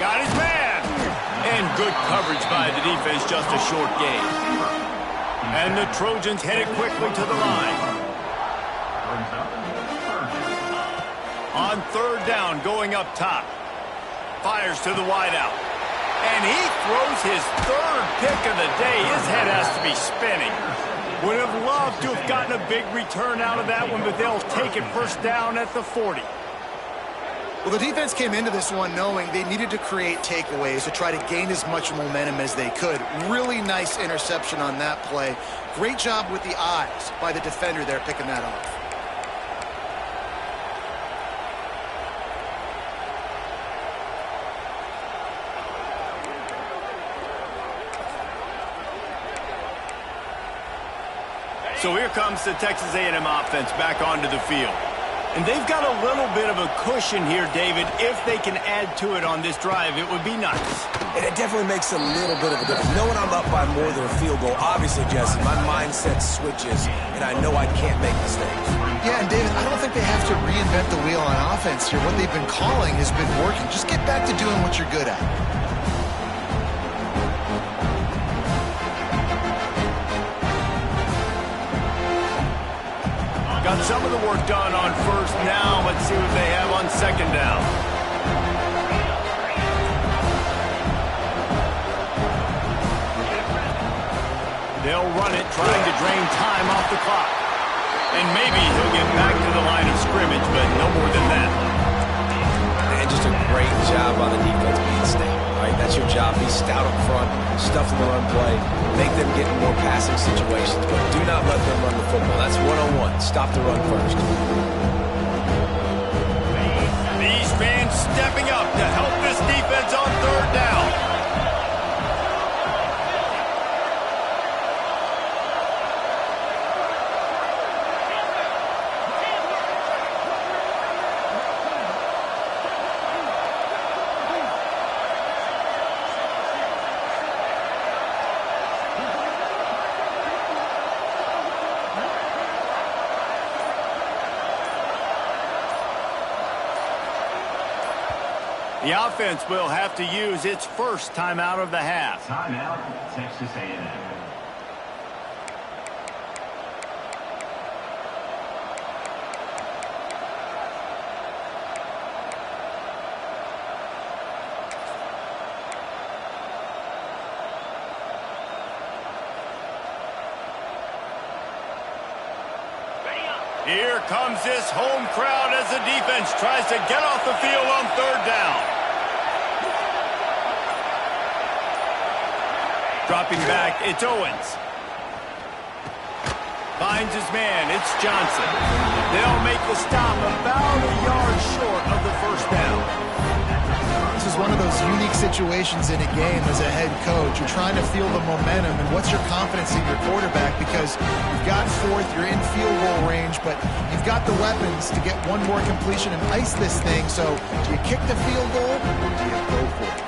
Got his man. And good coverage by the defense, just a short gain. And the Trojans headed quickly to the line. On third down, going up top. Fires to the wideout. And he throws his third pick of the day. His head has to be spinning. Would have loved to have gotten a big return out of that one, but they'll take it first down at the 40. Well, the defense came into this one knowing they needed to create takeaways to try to gain as much momentum as they could. Really nice interception on that play. Great job with the eyes by the defender there picking that off. So here comes the Texas A&M offense back onto the field. And they've got a little bit of a cushion here, David. If they can add to it on this drive, it would be nice. And it definitely makes a little bit of a difference. Knowing I'm up by more than a field goal, obviously, Jesse, my mindset switches, and I know I can't make mistakes. Yeah, and David, I don't think they have to reinvent the wheel on offense here. What they've been calling has been working. Just get back to doing what you're good at. Got some of the work done on first down. Let's see what they have on second down. They'll run it, trying to drain time off the clock. And maybe he'll get back to the line of scrimmage, but no more than that. And just a great job on the defense being stable, right? That's your job. Be stout up front, stuff in the run play, make them get in more passing situations, but do not let them run the football. That's one-on-one. Stop the run first. These fans stepping up to help this defense on third down. The offense will have to use its first timeout of the half. Timeout, Texas A&M. Here comes this home crowd as the defense tries to get off the field on third down. Dropping back, it's Owens. Finds his man. It's Johnson. They'll make the stop about a yard short of the first down. This is one of those unique situations in a game as a head coach. You're trying to feel the momentum, and what's your confidence in your quarterback? Because you've got fourth, you're in field goal range, but you've got the weapons to get one more completion and ice this thing. So do you kick the field goal, or do you go for it?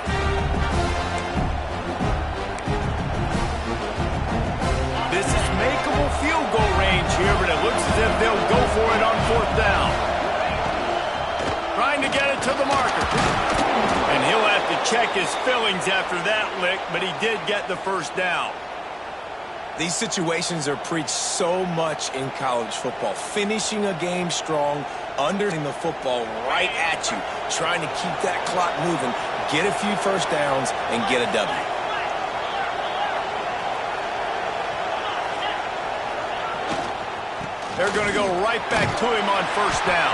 This is makeable field goal range here, but it looks as if they'll go for it on fourth down. Trying to get it to the marker. And he'll have to check his fillings after that lick, but he did get the first down. These situations are preached so much in college football. Finishing a game strong, undering the football right at you, trying to keep that clock moving, get a few first downs, and get a W. They're going to go right back to him on first down.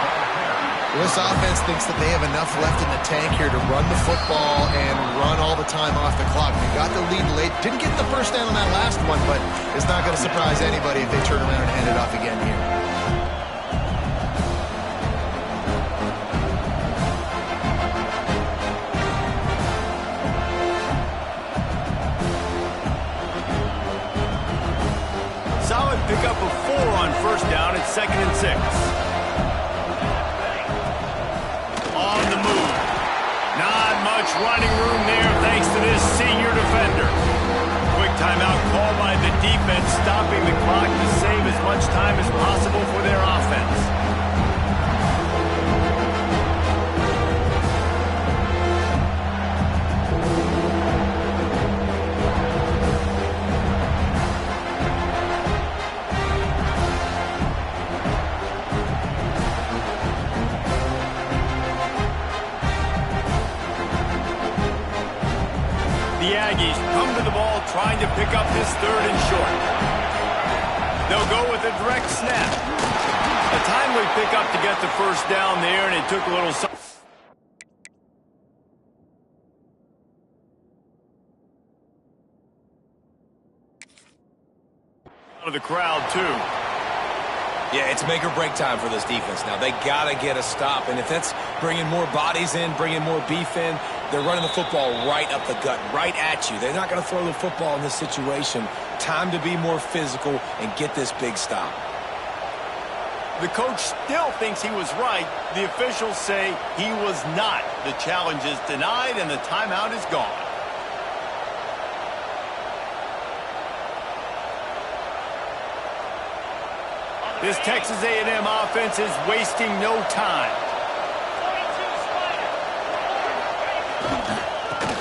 Well, this offense thinks that they have enough left in the tank here to run the football and run all the time off the clock. They got the lead late. Didn't get the first down on that last one, but it's not going to surprise anybody if they turn around and hand it off again here. Solid pickup of 4 on first down at 2nd and 6. On the move. Not much running room there thanks to this senior defender. Quick timeout called by the defense, stopping the clock to save as much time as possible for their offense. The Aggies come to the ball trying to pick up this 3rd and short. They'll go with a direct snap. A timely pickup to get the first down there, and it took a little... out of the crowd, too. Yeah, it's make or break time for this defense now. They got to get a stop, and if that's bringing more bodies in, bringing more beef in, they're running the football right up the gut, right at you. They're not going to throw the football in this situation. Time to be more physical and get this big stop. The coach still thinks he was right. The officials say he was not. The challenge is denied, and the timeout is gone. This Texas A&M offense is wasting no time.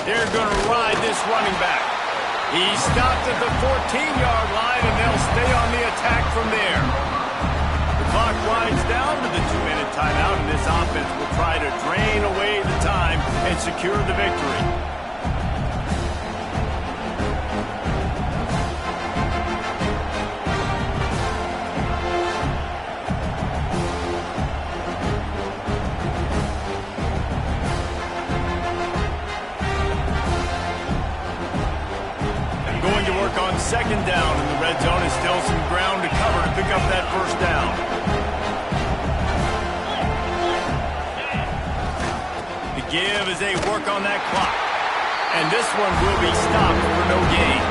They're going to ride this running back. He stopped at the 14-yard line, and they'll stay on the attack from there. The clock winds down to the 2-minute timeout, and this offense will try to drain away the time and secure the victory. On 2nd down in the red zone is still some ground to cover to pick up that first down. The give as they work on that clock. And this one will be stopped for no gain.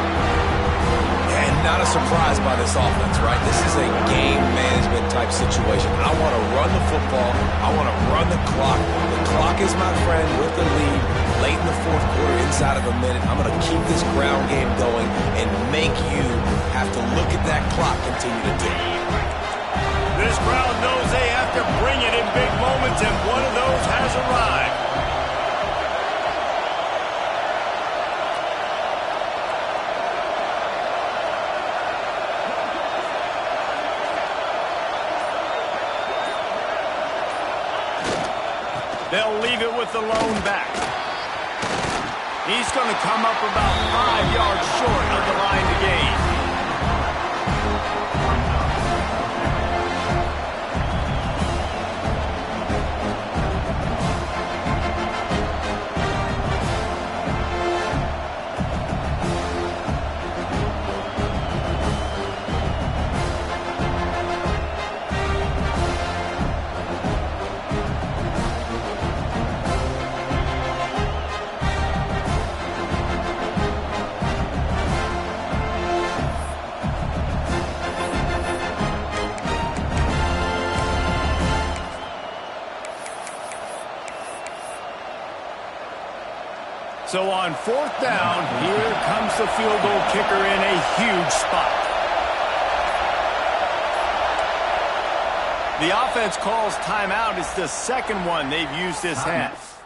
And not a surprise by this offense, right? This is a game management type situation. I want to run the football. I want to run the clock. The clock is my friend with the lead. Late in the 4th quarter, inside of a minute, I'm going to keep this ground game going and make you have to look at that clock continue to tick. This crowd knows they have to bring it in big moments, and one of those has arrived. They'll leave it with the lone back. He's going to come up about 5 yards short of the line to gain. So on 4th down, here comes the field goal kicker in a huge spot. The offense calls timeout. It's the second one they've used this half.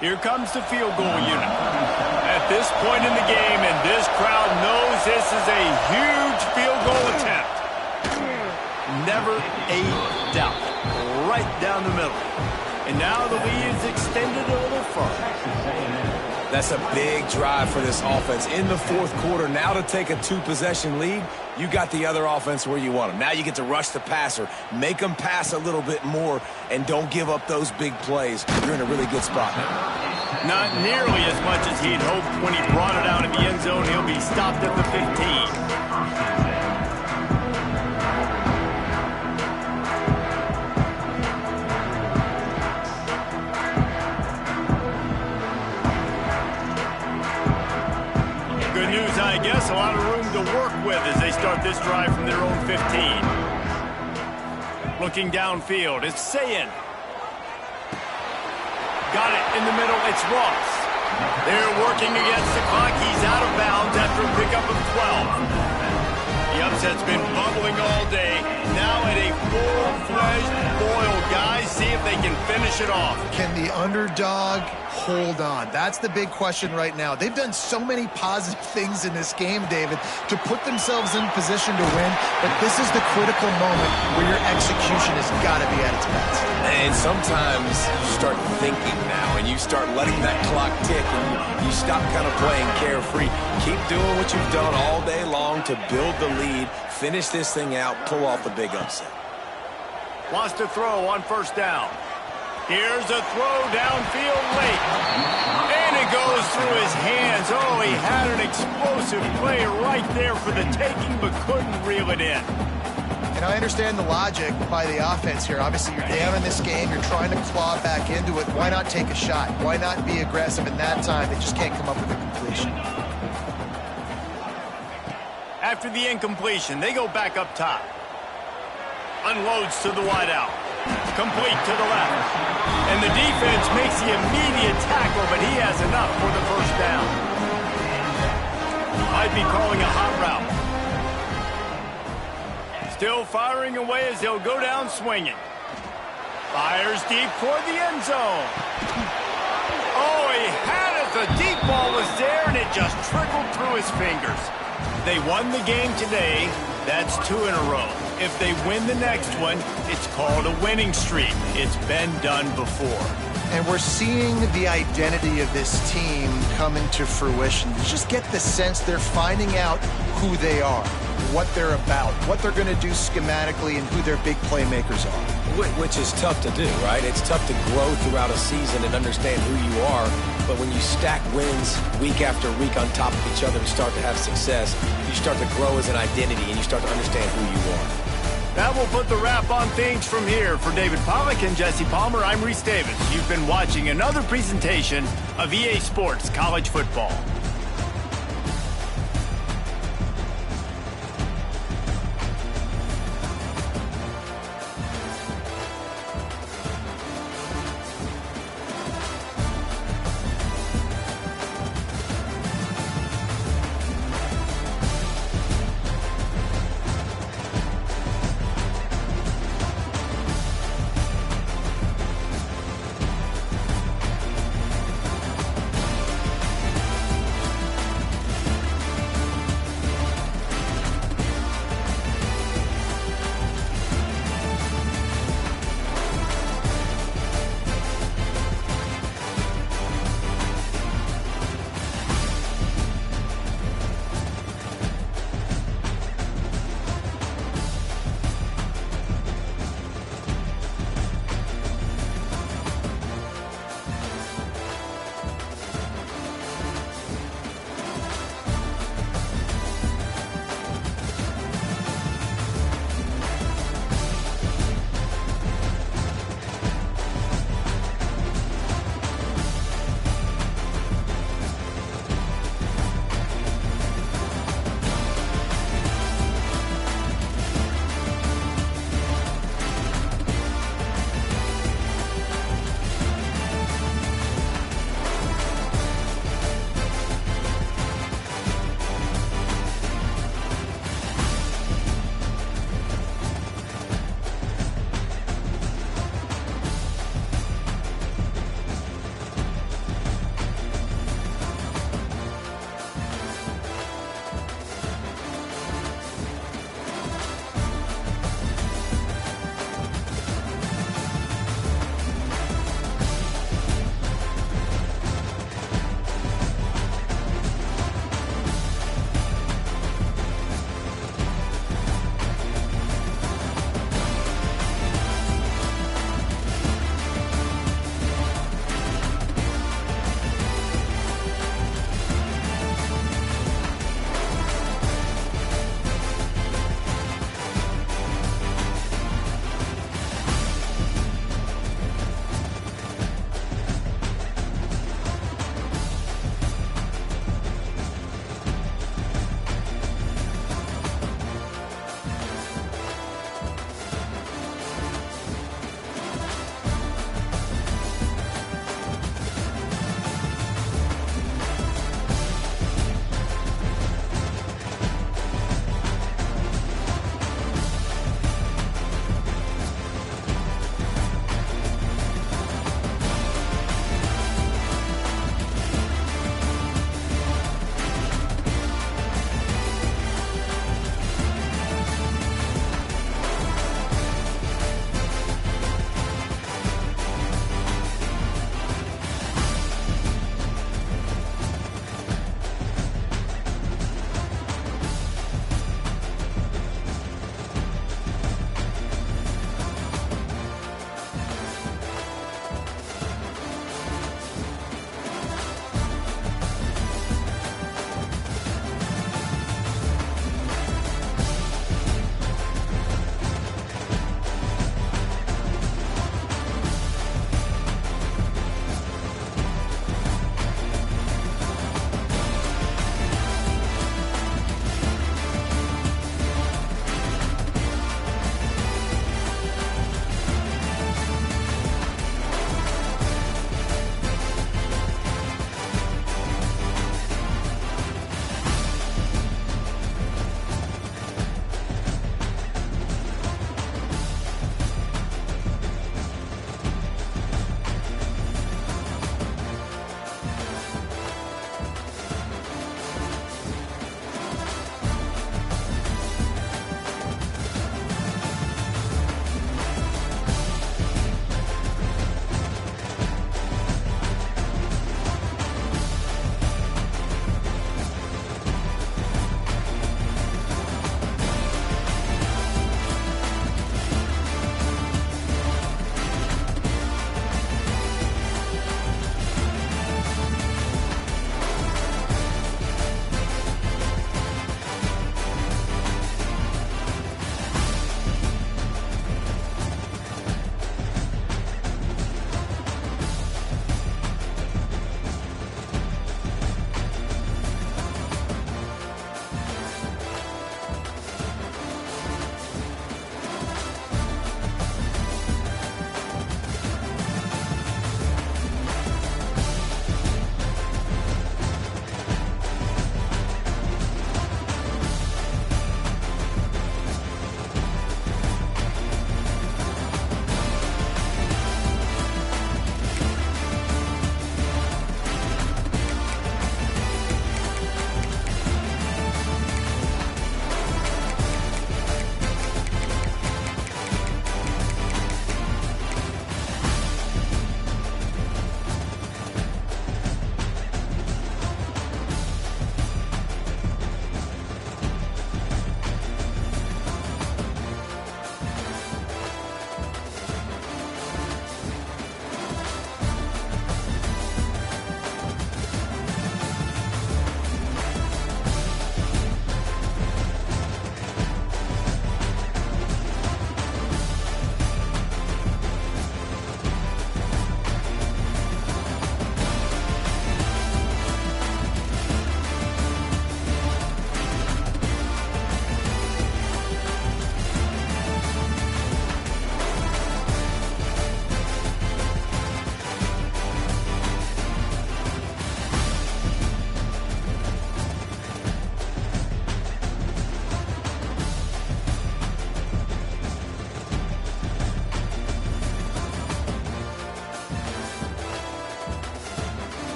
Here comes the field goal unit. At this point in the game, and this crowd knows this is a huge field goal attempt. Never a doubt. Right down the middle. And now the lead is extended a little further. That's a big drive for this offense. In the 4th quarter, now to take a 2-possession lead, you got the other offense where you want them. Now you get to rush the passer, make them pass a little bit more, and don't give up those big plays. You're in a really good spot now. Not nearly as much as he'd hoped when he brought it out in the end zone. He'll be stopped at the 15. I guess a lot of room to work with as they start this drive from their own 15. Looking downfield, it's Sayin. Got it in the middle, it's Ross. They're working against the clock. He's out of bounds after a pickup of 12. The upset's been bubbling all day. Now at a full-fledged boil. Guys, see if they can finish it off. Can the underdog hold on? That's the big question right now. They've done so many positive things in this game, David, to put themselves in position to win, but this is the critical moment where your execution has got to be at its best. And sometimes you start thinking now, and you start letting that clock tick, and you stop kind of playing carefree. Keep doing what you've done all day long to build the lead, finish this thing out, pull off the big upset. Wants to throw on 1st down. Here's a throw downfield late. And it goes through his hands. Oh, he had an explosive play right there for the taking, but couldn't reel it in. And I understand the logic by the offense here. Obviously, you're down in this game. You're trying to claw back into it. Why not take a shot? Why not be aggressive? In that time, they just can't come up with a completion. After the incompletion, they go back up top. Unloads to the wideout. Complete to the left. And the defense makes the immediate tackle, but he has enough for the 1st down. Might be calling a hot route. Still firing away as he'll go down swinging. Fires deep toward the end zone. Oh, he had it. The deep ball was there, and it just trickled through his fingers. They won the game today. That's 2 in a row. If they win the next one, it's called a winning streak. It's been done before. And we're seeing the identity of this team come into fruition. You just get the sense they're finding out who they are, what they're about, what they're going to do schematically, and who their big playmakers are. Which is tough to do, right? It's tough to grow throughout a season and understand who you are. But when you stack wins week after week on top of each other and start to have success, you start to grow as an identity and you start to understand who you are. That will put the wrap on things from here. For David Pollack and Jesse Palmer, I'm Reese Davis. You've been watching another presentation of EA Sports College Football.